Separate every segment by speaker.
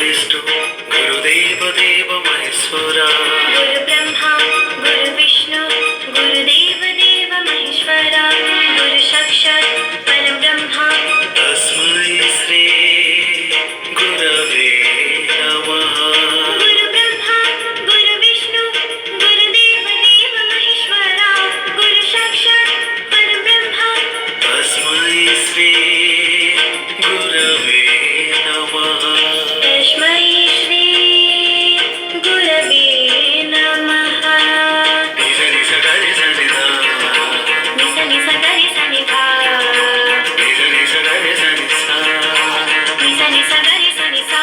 Speaker 1: विष्णु गुरुदेव देव महेश्वरा
Speaker 2: गुरु ब्रह्मा गुरु विष्णु गुरुदेव देव महेश्वरा गुरु साक्षात् परब्रह्मा
Speaker 1: तस्मै श्री गुरवे नमः
Speaker 2: गुरु ब्रह्मा गुरु विष्णु गुरुदेव देव महेश्वरा गुरु साक्षात् परब्रह्मा
Speaker 1: तस्मै श्री गुरवे नमः
Speaker 2: तस्मै श्री गुरवे नमः
Speaker 1: निज निज गरि सनि धा
Speaker 2: निस निस गरि सनि धा
Speaker 1: निज निज गरि सनि सा
Speaker 2: निस निस गरि सनि सा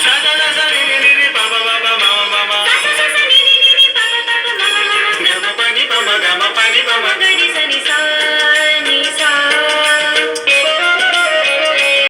Speaker 1: सा गा गा सा रि रि रि रि पा पा पा पा मा मा मा मा
Speaker 2: सा सा सा सा नि नि नि नि पा पा पा पा मा मा मा
Speaker 1: ग म प नि प म ग म प नि प म
Speaker 2: ग